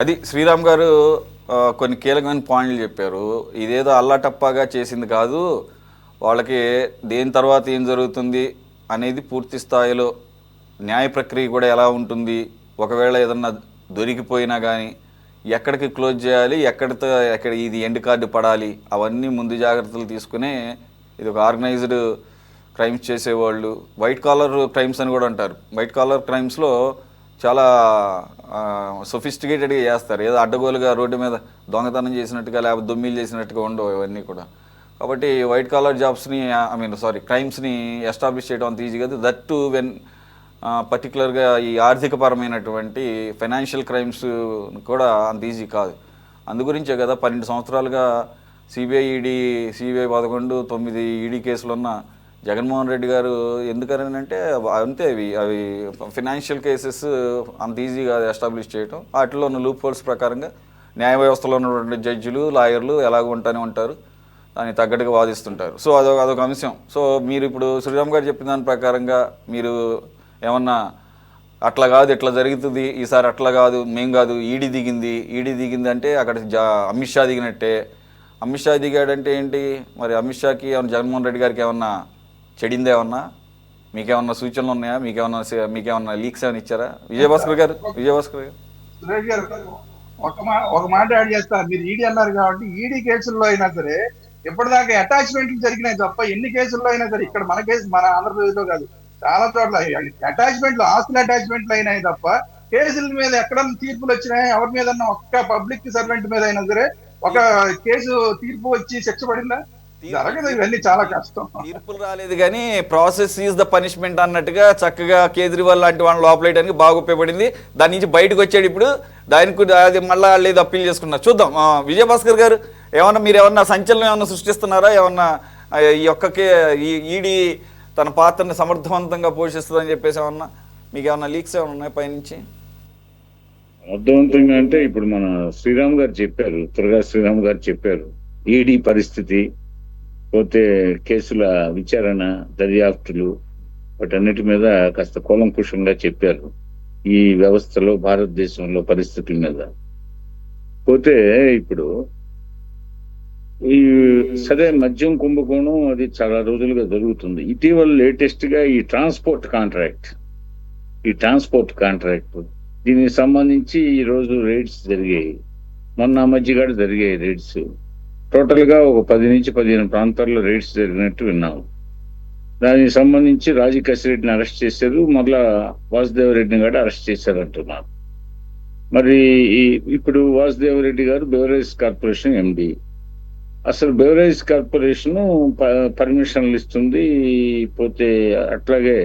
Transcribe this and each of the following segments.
అది శ్రీరామ్ గారు కొన్ని కీలకమైన పాయింట్లు చెప్పారు. ఇదేదో అల్లాటప్పాగా చేసింది కాదు. వాళ్ళకి దేని తర్వాత ఏం జరుగుతుంది అనేది పూర్తి స్థాయిలో న్యాయ ప్రక్రియ కూడా ఎలా ఉంటుంది, ఒకవేళ ఏదన్నా దొరికిపోయినా కానీ ఎక్కడికి క్లోజ్ చేయాలి, ఎక్కడ ఇది ఎండ్ కార్డు పడాలి, అవన్నీ ముందు జాగ్రత్తలు తీసుకునే ఇది ఒక ఆర్గనైజ్డ్ క్రైమ్స్ చేసేవాళ్ళు. వైట్ కాలర్ క్రైమ్స్ అని కూడా అంటారు. వైట్ కాలర్ క్రైమ్స్లో చాలా సొఫిస్టికేటెడ్గా చేస్తారు. ఏదో అడ్డగోలుగా రోడ్డు మీద దొంగతనం చేసినట్టుగా లేకపోతే దొమ్మిలు చేసినట్టుగా ఉండవు ఇవన్నీ కూడా. కాబట్టి వైట్ కాలర్ జాబ్స్ని క్రైమ్స్ని ఎస్టాబ్లిష్ చేయడం అంత ఈజీ కాదు. దట్ టు వెన్ పర్టికులర్గా ఈ ఆర్థికపరమైనటువంటి ఫైనాన్షియల్ క్రైమ్స్ కూడా అంత ఈజీ కాదు. అందుగురించే కదా 12 సంవత్సరాలుగా సిబిఐ 11, 9 ఈడీ కేసులున్న జగన్మోహన్ రెడ్డి గారు ఎందుకని అంటే అంతే అవి ఫినాన్షియల్ కేసెస్ అంత ఈజీగా ఎస్టాబ్లిష్ చేయటం, వాటిలో ఉన్న లూప్ హోల్స్ ప్రకారంగా న్యాయ వ్యవస్థలో ఉన్నటువంటి జడ్జిలు, లాయర్లు ఎలాగో ఉంటానే ఉంటారు, దానికి తగ్గట్టుగా వాదిస్తుంటారు. సో అదొక అంశం. సో మీరు ఇప్పుడు శ్రీరామ్ గారు చెప్పిన దాని ప్రకారంగా మీరు ఏమన్నా అట్లా కాదు ఇట్లా జరుగుతుంది, ఈసారి అట్లా కాదు, మేం కాదు, ఈడీ దిగింది అంటే అక్కడ అమిత్ షా దిగినట్టే. అమిత్ షా దిగాడంటే ఏంటి మరి? అమిత్ షాకి ఏమన్నా జగన్మోహన్ రెడ్డి గారికి ఏమన్నా చెడిందేమన్నా? మీకేమన్నా సూచనలు ఉన్నాయా? మీకేమన్నా లీక్స్ ఏమైనా ఇచ్చారా? విజయభాస్కర్ గారు సురేష్ గారు ఒక మాట యాడ్ చేస్తారు. మీరు ఈడీ అన్నారు కాబట్టి ఈడీ కేసుల్లో అయినా సరే ఇప్పటిదాకా అటాచ్మెంట్లు జరిగినాయి తప్ప ఎన్ని కేసుల్లో అయినా సరే, ఇక్కడ మన కేసు మన ఆంధ్రప్రదేశ్ లో కాదు చాలా చోట్ల అటాచ్మెంట్లు, ఆస్తుల అటాచ్మెంట్లు అయినాయి తప్ప కేసుల మీద ఎక్కడన్నా తీర్పులు వచ్చినాయి, ఎవరి మీద ఒక్క పబ్లిక్ సర్వెంట్ మీద అయినా సరే ఒక కేసు తీర్పు వచ్చి శిక్ష పడిందా? జరగదు. ఇవన్నీ చాలా కష్టం. తీర్పులు రాలేదు కానీ ప్రాసెస్ ఈజ్ ద పనిష్మెంట్ అన్నట్టుగా చక్కగా కేజ్రీవాల్ లాంటి వాళ్ళని లోపలేయడానికి బాగా ఉపయోగపడింది. దాని నుంచి బయటకు వచ్చాడు. ఇప్పుడు దానికి అది మళ్ళీ లేదు అప్పీల్ చేసుకున్నారు. చూద్దాం. విజయభాస్కర్ గారు మీరు ఏమన్నా సంచలనం ఏమన్నా సృష్టిస్తున్నారా? ఏమన్నా ఈ ఈడీ తన పాత్రని సమర్థవంతంగా పోషిస్తుందని చెప్పేసి మీకు ఏమన్నా లీక్స్ ఏమన్నా ఉన్నాయి పైనుంచి? అర్థవంతంగా అంటే ఇప్పుడు మన శ్రీరామ్ గారు చెప్పారు, త్వరగా శ్రీరామ్ గారు చెప్పారు ఈడీ పరిస్థితి, పోతే కేసుల విచారణ, దర్యాప్తులు, వాటన్నిటి మీద కాస్త కూలంకుషంగా చెప్పారు ఈ వ్యవస్థలో, భారతదేశంలో పరిస్థితుల మీద. పోతే ఇప్పుడు ఈ సరే మద్యం కుంభకోణం అది చాలా రోజులుగా జరుగుతుంది. ఇటీవల లేటెస్ట్ గా ఈ ట్రాన్స్పోర్ట్ కాంట్రాక్ట్ దీనికి సంబంధించి ఈ రోజు రైడ్స్ జరిగాయి. మొన్న మధ్యగాడు జరిగాయి రైడ్స్. టోటల్ గా ఒక 10 నుంచి 15 ప్రాంతాల్లో రైడ్స్ జరిగినట్టు విన్నాము. దానికి సంబంధించి రాజీ కసిరెడ్డిని అరెస్ట్ చేశారు, మళ్ళా వాసుదేవరెడ్డిని కూడా అరెస్ట్ చేశారు అంటున్నారు. మరి ఇప్పుడు వాసుదేవరెడ్డి గారు బెవరేజ్ కార్పొరేషన్ ఎండి. అసలు బెవరేజ్ కార్పొరేషన్ పర్మిషన్లు ఇస్తుంది, పోతే అట్లాగే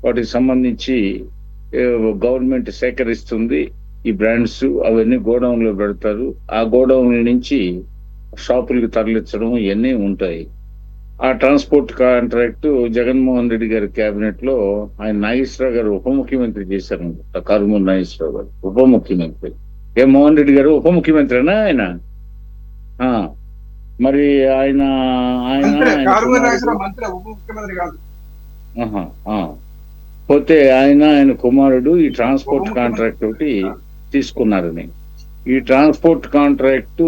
వాటికి సంబంధించి గవర్నమెంట్ సేకరిస్తుంది ఈ బ్రాండ్స్, అవన్నీ గోడౌన్లో పెడతారు. ఆ గోడౌన్ల నుంచి షాపులకు తరలించడం ఇవన్నీ ఉంటాయి. ఆ ట్రాన్స్పోర్ట్ కాంట్రాక్ట్ జగన్మోహన్ రెడ్డి గారి క్యాబినెట్ లో ఆయన నాగేశ్వరరావు గారు ఉప ముఖ్యమంత్రి చేశారు. కారుమూరి నాగేశ్వరరావు గారు ఉప ముఖ్యమంత్రి. మోహన్ రెడ్డి గారు ఉప ముఖ్యమంత్రినా ఆయన? మరి ఆయన పోతే ఆయన కుమారుడు ఈ ట్రాన్స్పోర్ట్ కాంట్రాక్ట్ ఒకటి తీసుకున్నారని. ఈ ట్రాన్స్పోర్ట్ కాంట్రాక్టు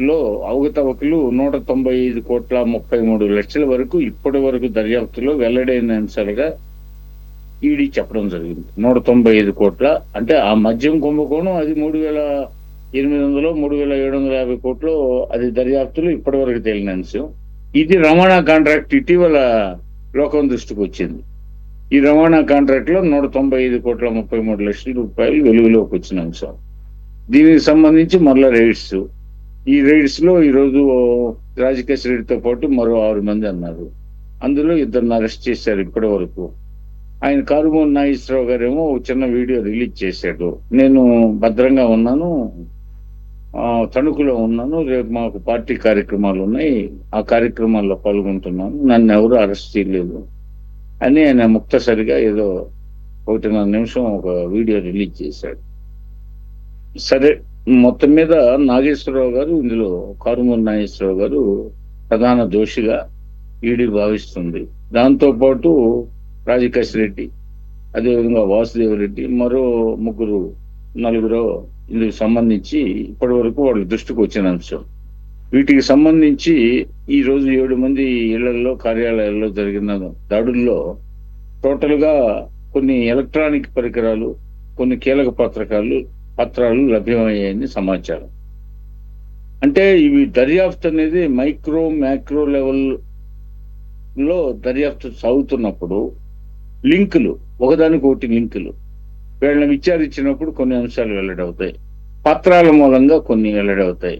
లో అవకతవకలు 195,33,00,000 వరకు ఇప్పటి వరకు దర్యాప్తులో వెల్లడైన అంశాలుగా ఈడీ చెప్పడం జరిగింది. 195 కోట్ల అంటే ఆ మద్యం కుంభకోణం అది 3,800, 3,750 కోట్లు, అది దర్యాప్తులో ఇప్పటి వరకు తేలిన అంశం. ఇది రవాణా కాంట్రాక్ట్ ఇటీవల లోకం దృష్టికి వచ్చింది. ఈ రవాణా కాంట్రాక్ట్ లో 195,33,00,000 రూపాయలు వెలుగులోకి వచ్చిన అంశం. దీనికి సంబంధించి మళ్ళా రైడ్స్. ఈ రైడ్స్ లో ఈరోజు రాజకేశ్ రెడ్డితో పాటు మరో 6 మంది అన్నారు. అందులో 2 అరెస్ట్ చేశారు ఇప్పటి వరకు. ఆయన కారుమూరి నాగేశ్వరరావు గారేమో చిన్న వీడియో రిలీజ్ చేశాడు. నేను భద్రంగా ఉన్నాను, తణుకులో ఉన్నాను, రేపు మాకు పార్టీ కార్యక్రమాలు ఉన్నాయి, ఆ కార్యక్రమాల్లో పాల్గొంటున్నాను, నన్ను ఎవరు అరెస్ట్ చేయలేదు అని ఆయన ముక్తసరిగా ఏదో 1.5 నిమిషం ఒక వీడియో రిలీజ్ చేశాడు. సరే, మొత్తం మీద నాగేశ్వరరావు గారు, ఇందులో కారుమూరి నాగేశ్వరరావు గారు ప్రధాన దోషిగా ఈడీ భావిస్తుంది. దాంతో పాటు రాజకేశ్ రెడ్డి, అదేవిధంగా వాసుదేవరెడ్డి, మరో 3 నలుగురో ఇందుకు సంబంధించి ఇప్పటి వరకు వాళ్ళ దృష్టికి వచ్చిన అంశం. వీటికి సంబంధించి ఈ రోజు 7 మంది ఇళ్లలో కార్యాలయాల్లో జరిగిన దాడుల్లో టోటల్ గా కొన్ని ఎలక్ట్రానిక్ పరికరాలు, కొన్ని కీలక పత్రాలు లభ్యమయ్యాయని సమాచారం. అంటే ఇవి దర్యాప్తు అనేది మైక్రో మ్యాక్రో లెవెల్ లో దర్యాప్తు సాగుతున్నప్పుడు లింకులు, ఒకదానికొకటి లింకులు, వీళ్ళని విచారించినప్పుడు కొన్ని అంశాలు వెల్లడవుతాయి, పత్రాల మూలంగా కొన్ని వెల్లడవుతాయి,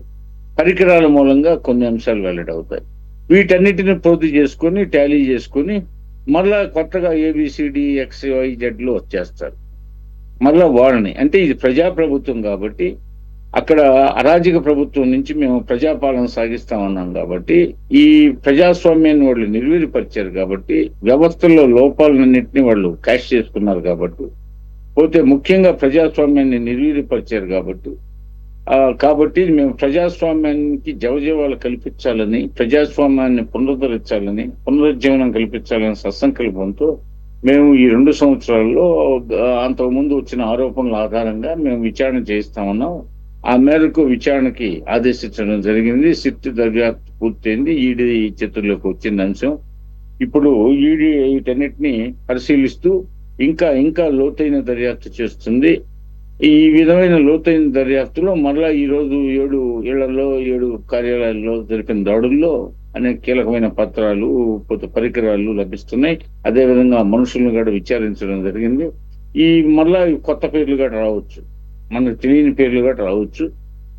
పరికరాల మూలంగా కొన్ని అంశాలు వెల్లడవుతాయి. వీటన్నిటిని పూర్తి చేసుకొని టాలీ చేసుకొని మళ్ళా కొత్తగా ABCD XYZ వచ్చేస్తారు. మళ్ళా వాళ్ళని, అంటే ఇది ప్రజాప్రభుత్వం కాబట్టి అక్కడ అరాజక ప్రభుత్వం నుంచి మేము ప్రజాపాలన సాగిస్తామన్నాం కాబట్టి ఈ ప్రజాస్వామ్యాన్ని వాళ్ళు నిర్వీర్యపరిచారు కాబట్టి, వ్యవస్థల్లో లోపాలన్నింటినీ వాళ్ళు క్యాష్ చేసుకున్నారు కాబట్టి, పోతే ముఖ్యంగా ప్రజాస్వామ్యాన్ని నిర్వీర్యపరిచారు కాబట్టి మేము ప్రజాస్వామ్యానికి జవజీవాలు కల్పించాలని, ప్రజాస్వామ్యాన్ని పునరుజ్జీవనం కల్పించాలని సత్సంకల్పంతో మేము ఈ 2 సంవత్సరాల్లో అంతకుముందు వచ్చిన ఆరోపణల ఆధారంగా మేము విచారణ చేయిస్తామన్నాం. ఆ మేరకు విచారణకి ఆదేశించడం జరిగింది. సిట్ దర్యాప్తు పూర్తయింది. ఈడీ చేతుల్లోకి వచ్చింది అంశం. ఇప్పుడు ఈడీ వీటన్నిటిని పరిశీలిస్తూ ఇంకా లోతైన దర్యాప్తు చేస్తుంది. ఈ విధమైన లోతైన దర్యాప్తులో మళ్ళా ఈ రోజు 7 ఇళ్లలో 7 కార్యాలయాల్లో జరిపిన దాడుల్లో అనేక కీలకమైన పత్రాలు, పరికరాలు లభిస్తున్నాయి. అదేవిధంగా మనుషులను కూడా విచారించడం జరిగింది. ఈ మళ్ళా కొత్త పేర్లు కూడా రావచ్చు, మనకు తెలియని పేర్లు కూడా రావచ్చు.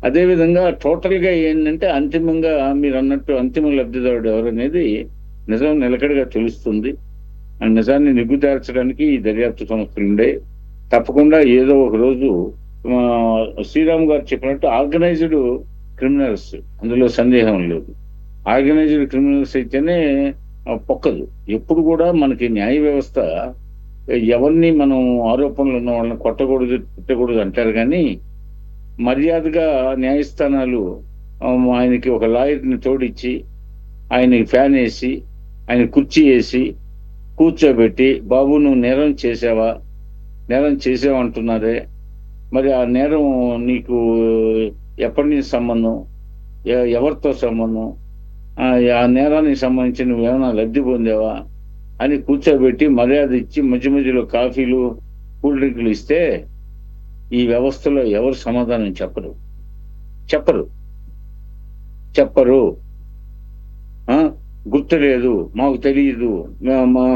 అదేవిధంగా టోటల్ గా ఏంటంటే అంతిమంగా మీరు అన్నట్టు అంతిమ లబ్ధిదారుడు ఎవరనేది నిజం నిలకడగా తెలుస్తుంది. ఆ నిజాన్ని నిగ్గుదార్చడానికి ఈ దర్యాప్తు సంస్థలు ఉండే. తప్పకుండా ఏదో ఒక రోజు శ్రీరామ్ గారు చెప్పినట్టు ఆర్గనైజ్డ్ క్రిమినల్స్, అందులో సందేహం లేదు. ఆర్గనైజ్డ్ క్రిమినల్స్ అయితేనే పొక్కదు. ఎప్పుడు కూడా మనకి న్యాయ వ్యవస్థ ఎవరిని మనం ఆరోపణలు ఉన్న వాళ్ళని కొట్టకూడదు, తిట్టకూడదు అంటారు, కానీ మర్యాదగా న్యాయస్థానాలు ఆయనకి ఒక లాయర్ని తోడిచ్చి, ఆయనకి ఫ్యాన్ వేసి, ఆయన కుర్చీ వేసి కూర్చోబెట్టి, బాబు నువ్వు నేరం చేసావంటున్నారే, మరి ఆ నేరం నీకు ఎప్పటి నుంచి సంబంధం, ఎవరితో సంబంధం, ఆ నేరానికి సంబంధించి నువ్వేమైనా లబ్ధి పొందావా అని కూర్చోబెట్టి మర్యాద ఇచ్చి మధ్య మధ్యలో కాఫీలు, కూల్ డ్రింకులు ఇస్తే ఈ వ్యవస్థలో ఎవరు సమాధానం చెప్పరు. గుర్తులేదు, మాకు తెలియదు,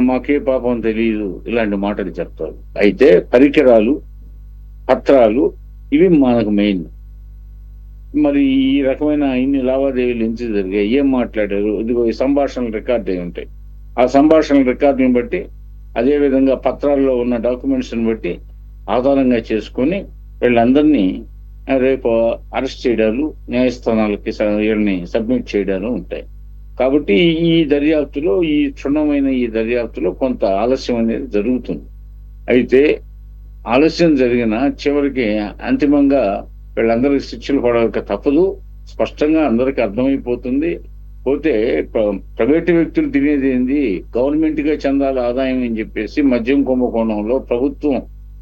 మాకే పాపం తెలియదు, ఇలాంటి మాటలు చెప్తారు. అయితే పరికరాలు, పత్రాలు ఇవి మనకు మెయిన్. మరి ఈ రకమైన ఇన్ని లావాదేవీలు ఎంచి జరిగాయి, ఏం మాట్లాడారు, ఇదిగో ఈ సంభాషణలు రికార్డ్ అయి ఉంటాయి. ఆ సంభాషణల రికార్డుని బట్టి, అదేవిధంగా పత్రాల్లో ఉన్న డాక్యుమెంట్స్ని బట్టి ఆధారంగా చేసుకొని వీళ్ళందరినీ రేపు అరెస్ట్ చేయడాలు, న్యాయస్థానాలకి వీళ్ళని సబ్మిట్ చేయడాలు ఉంటాయి. కాబట్టి ఈ దర్యాప్తులో, ఈ క్షుణ్ణమైన ఈ దర్యాప్తులో కొంత ఆలస్యం అనేది జరుగుతుంది. అయితే ఆలస్యం జరిగిన చివరికి అంతిమంగా వీళ్ళందరికీ శిక్షలు పడక తప్పదు. స్పష్టంగా అందరికీ అర్థమైపోతుంది. పోతే ప్రైవేటు వ్యక్తులు తినేది ఏంది, గవర్నమెంట్ గా చెందాల ఆదాయం అని చెప్పేసి మద్యం కుంభకోణంలో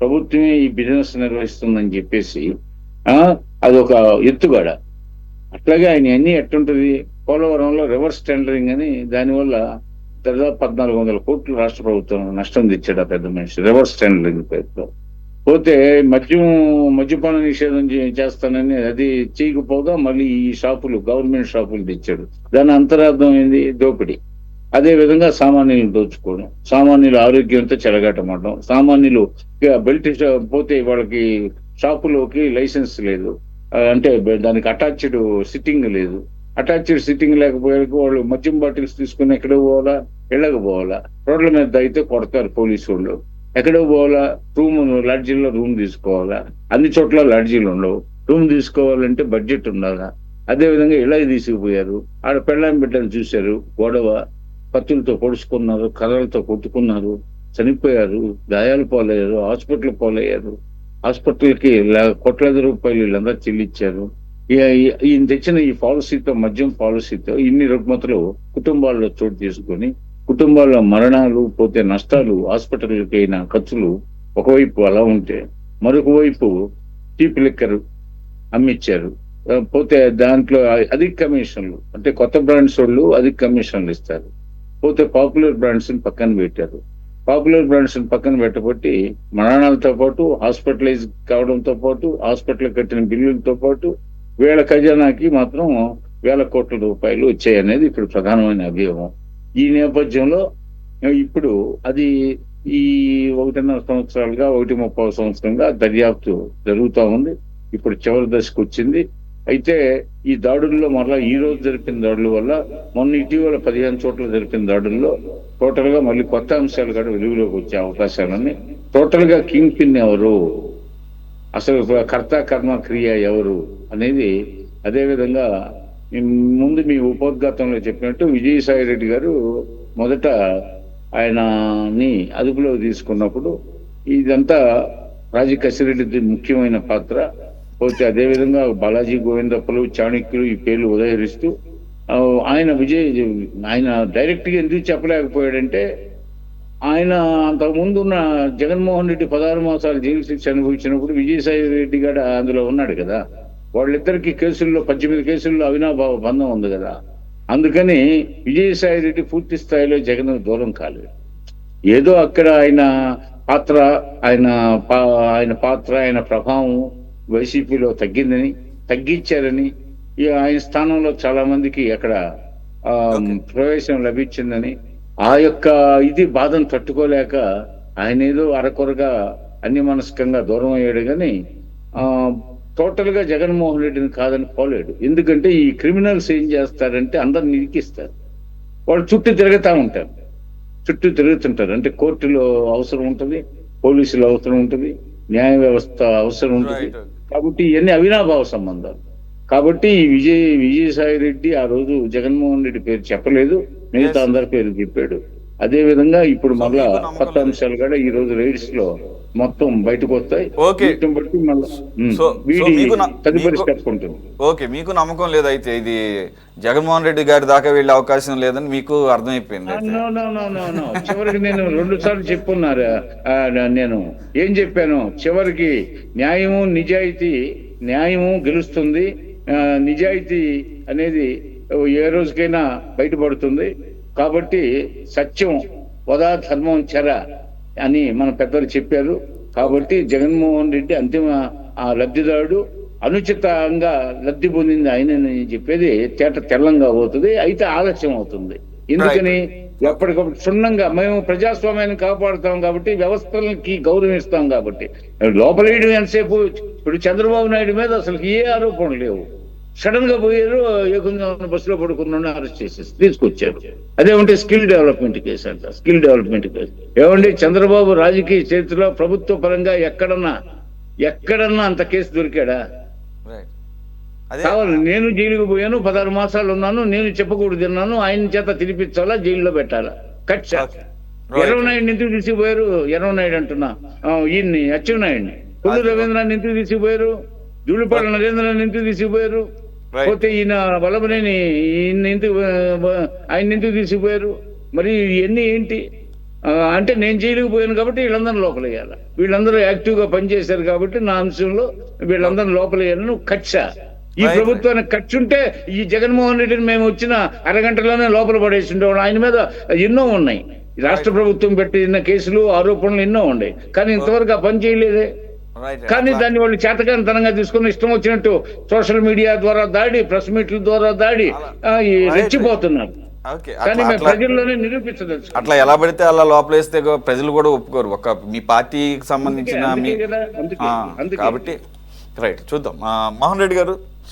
ప్రభుత్వమే ఈ బిజినెస్ నిర్వహిస్తుందని చెప్పేసి అదొక ఎత్తుగడ. అట్లాగే ఆయన అన్ని ఎట్టుంటది, పోలవరంలో రివర్స్ టెండరింగ్ అని, దానివల్ల దాదాపు 1400 కోట్లు రాష్ట్ర ప్రభుత్వం నష్టం తెచ్చాడు ఆ పెద్ద మనిషి, రివర్స్ టెండరింగ్ పేరుతో. పోతే మద్యపాన నిషేధం చేస్తానని అది చేయకపోగా మళ్ళీ ఈ షాపులు, గవర్నమెంట్ షాపులు తెచ్చాడు. దాని అంతరార్థం ఏంది, దోపిడీ. అదే విధంగా సామాన్యులు దోచుకోవడం, సామాన్యుల ఆరోగ్యంతో చెలగాటమాడడం, సామాన్యులు బెల్ట్ పోతే వాళ్ళకి షాపులోకి లైసెన్స్ లేదు, అంటే దానికి అటాచ్డ్ సిట్టింగ్ లేదు. అటాచ్డ్ సిట్టింగ్ లేకపోయాక వాళ్ళు మద్యం బాటిల్స్ తీసుకుని ఎక్కడికి పోవాలా, ఇళ్ళకి పోవాలా, రోడ్ల మీద అయితే కొడతారు పోలీసు వాళ్ళు. ఎక్కడికి పోవాలా, లాడ్జీల్లో రూమ్ తీసుకోవాలా, అన్ని చోట్ల లాడ్జీలు ఉండవు. రూమ్ తీసుకోవాలంటే బడ్జెట్ ఉండాలా. అదేవిధంగా ఇళ్ళకి తీసుకుపోయారు, ఆడ పెళ్ళాం బిడ్డలు చూశారు, గొడవ, కత్తులతో పొడుచుకున్నారు, కర్రలతో కొట్టుకున్నారు, చనిపోయారు, గాయాలు పాలయ్యారు, హాస్పిటల్ పాలయ్యారు. హాస్పిటల్కి కోట్లాది రూపాయలు వీళ్ళందరూ చెల్లించారు. ఈయన తెచ్చిన ఈ పాలసీతో, మద్యం పాలసీతో ఇన్ని రుగ్మతలు కుటుంబాల్లో చోటు చేసుకొని, కుటుంబాల్లో మరణాలు, పోతే నష్టాలు, హాస్పిటల్కి అయిన ఖర్చులు ఒకవైపు అలా ఉంటే, మరొక వైపు చీప్ లిక్కర్ అమ్మిచ్చారు. పోతే దాంట్లో అధిక కమిషన్లు, అంటే కొత్త బ్రాండ్స్ వాళ్ళు అధిక కమిషన్లు ఇస్తారు. పోతే పాపులర్ బ్రాండ్స్ ని పక్కన పెట్టారు. పాపులర్ బ్రాండ్స్ ని పక్కన పెట్టబట్టి మరణాలతో పాటు హాస్పిటలైజ్ కావడంతో పాటు హాస్పిటల్ కట్టిన బిల్లులతో పాటు వేల ఖజానాకి మాత్రం వేల కోట్ల రూపాయలు వచ్చాయనేది ఇప్పుడు ప్రధానమైన అభియోగం. ఈ నేపథ్యంలో ఇప్పుడు అది ఈ 1.5 సంవత్సరాలుగా 1.30 సంవత్సరంగా దర్యాప్తు జరుగుతూ ఉంది. ఇప్పుడు చివరి దశకు వచ్చింది. అయితే ఈ దాడుల్లో మరలా ఈ రోజు జరిపిన దాడుల వల్ల మొన్న ఇటీవల 15 చోట్ల జరిపిన దాడుల్లో టోటల్ గా మళ్ళీ కొత్త అంశాలు కూడా వెలుగులోకి వచ్చే అవకాశాలని, టోటల్ గా కింగ్ పిన్ ఎవరు, అసలు కర్త కర్మ క్రియ ఎవరు అనేది, అదేవిధంగా ముందు మీ ఉపోద్ఘాతంలో చెప్పినట్టు విజయసాయి రెడ్డి గారు మొదట ఆయనని అదుపులో తీసుకున్నప్పుడు ఇదంతా రాజీ కసిరెడ్డి ముఖ్యమైన పాత్ర. పోతే అదేవిధంగా బాలాజీ గోవిందప్పలు, చాణక్యులు ఈ పేర్లు ఉదహరిస్తూ ఆయన డైరెక్ట్ గా ఎందుకు చెప్పలేకపోయాడంటే ఆయన అంతకుముందు ఉన్న జగన్మోహన్ రెడ్డి 16 మాసాలు జైలు శిక్ష అనుభవించినప్పుడు విజయసాయి రెడ్డి గారు అందులో ఉన్నాడు కదా. వాళ్ళిద్దరికి కేసుల్లో 18 కేసుల్లో అవినాభావ బంధం ఉంది కదా. అందుకని విజయసాయి రెడ్డి పూర్తి స్థాయిలో జగన్ దూరం కాలేదు. ఏదో అక్కడ ఆయన పాత్ర ఆయన ప్రభావం వైసీపీలో తగ్గించారని, ఆయన స్థానంలో చాలా మందికి అక్కడ ప్రవేశం లభించిందని, ఆ యొక్క ఇది బాధను తట్టుకోలేక ఆయన ఏదో అరకొరగా అన్యమనస్కంగా దూరం అయ్యాడు. కానీ టోటల్ గా జగన్మోహన్ రెడ్డిని కాదని పోలేడు. ఎందుకంటే ఈ క్రిమినల్స్ ఏం చేస్తారంటే అందరిని ఇరికిస్తారు. వాళ్ళు చుట్టూ తిరుగుతుంటారు. అంటే కోర్టులో అవసరం ఉంటుంది, పోలీసులు అవసరం ఉంటుంది, న్యాయ వ్యవస్థ అవసరం ఉంటుంది. కాబట్టి ఇవన్నీ అవినాభావ సంబంధాలు. కాబట్టి ఈ విజయసాయి రెడ్డి ఆ రోజు జగన్మోహన్ రెడ్డి పేరు చెప్పలేదు, మిగతా అందరి పేరు చెప్పాడు. అదే విధంగా ఇప్పుడు మళ్ళా కొత్త అంశాలు కూడా ఈ రోజు రైడ్స్ లో మొత్తం బయటకు వస్తాయి. తదుపరి స్టెప్ ఉంటుంది. ఓకే, మీకు నమ్మకం లేదైతే ఇది జగన్మోహన్ రెడ్డి గారి దాకా వెళ్ళే అవకాశం లేదని మీకు అర్థమైపోయింది. చివరికి నేను 2 సార్లు చెప్పున్నారు. నేను ఏం చెప్పాను, చివరికి న్యాయము గెలుస్తుంది, నిజాయితీ అనేది ఏ రోజుకైనా బయటపడుతుంది. కాబట్టి సత్యం వదా ధర్మం చెర అని మన పెద్దలు చెప్పారు. కాబట్టి జగన్మోహన్ రెడ్డి అంతిమ లబ్ధిదారుడు, అనుచితంగా లబ్ధి పొందింది ఆయనని చెప్పేది తెల్లంగా అవుతుంది. అయితే ఆలస్యం అవుతుంది. ఎందుకని ఎప్పటికప్పుడు క్షుణ్ణంగా మేము ప్రజాస్వామ్యాన్ని కాపాడుతాం కాబట్టి, వ్యవస్థలకి గౌరవిస్తాం కాబట్టి. లోపలేయడం ఎంతసేపు, ఇప్పుడు చంద్రబాబు నాయుడు మీద అసలు ఏ ఆరోపణలు లేవు. సడన్ గా పోయారు, బస్సులో పడుకున్న అరెస్ట్ చేసేసి తీసుకొచ్చారు. అదేమంటే స్కిల్ డెవలప్మెంట్ కేసు అంట. స్కిల్ డెవలప్మెంట్ కేసు ఏమండి, చంద్రబాబు రాజకీయ చరిత్రలో ప్రభుత్వ పరంగా ఎక్కడన్నా అంత కేసు దొరికాడా? కావాలి, నేను జైలుకు పోయాను, 16 మాసాలు ఉన్నాను, నేను చెప్పకూడదు తిన్నాను, ఆయన చేత తినిపించాలా, జైల్లో పెట్టాలా? కట్. ఎర్రవనాయుడిని ఎందుకు తీసుకుపోయారు? ఎర్రవనాయుడు అంటున్నా, ఈయన్ని అచ్చెన్నాయుడిని. కొల్లు రవీంద్రాన్ని ఎందుకు తీసుకుపోయారు? ధూళిపాడ నరేంద్రాన్ని ఎందుకు తీసుకుపోయారు? పోతే ఈయన వల్లభనేని ఆయన ఎందుకు తీసుకుపోయారు? మరి ఇవన్నీ ఏంటి అంటే, నేను జైలుకు పోయాను కాబట్టి వీళ్ళందరూ లోపలయ్యాలి, వీళ్ళందరూ యాక్టివ్ గా పనిచేశారు కాబట్టి నా అంశంలో వీళ్ళందరూ లోపలయ్యాను. కక్ష. ఈ ప్రభుత్వానికి ఖర్చు ఉంటే ఈ జగన్మోహన్ రెడ్డిని మేము వచ్చిన అరగంటలోనే లోపల పడేసి ఉండేవాడు. ఆయన మీద ఎన్నో ఉన్నాయి, రాష్ట్ర ప్రభుత్వం పెట్టిన కేసులు, ఆరోపణలు ఎన్నో ఉన్నాయి. కానీ ఇంతవరకు ఆ పని చేయలేదే. కానీ దాన్ని వాళ్ళు చేతకానితనంగా తీసుకుని ఇష్టం వచ్చినట్టు సోషల్ మీడియా ద్వారా దాడి, ప్రెస్ మీట్ల ద్వారా దాడి రెచ్చిపోతున్నారు. కానీ మేము ప్రజల్లోనే నిరూపించదచ్చు. అట్లా ఎలా పడితే అలా లోపలేస్తే ప్రజలు కూడా ఒప్పుకోరు. ఒక మీ పార్టీకి సంబంధించిన కాబట్టి రైట్ చూద్దాం. మోహన్ రెడ్డి గారు,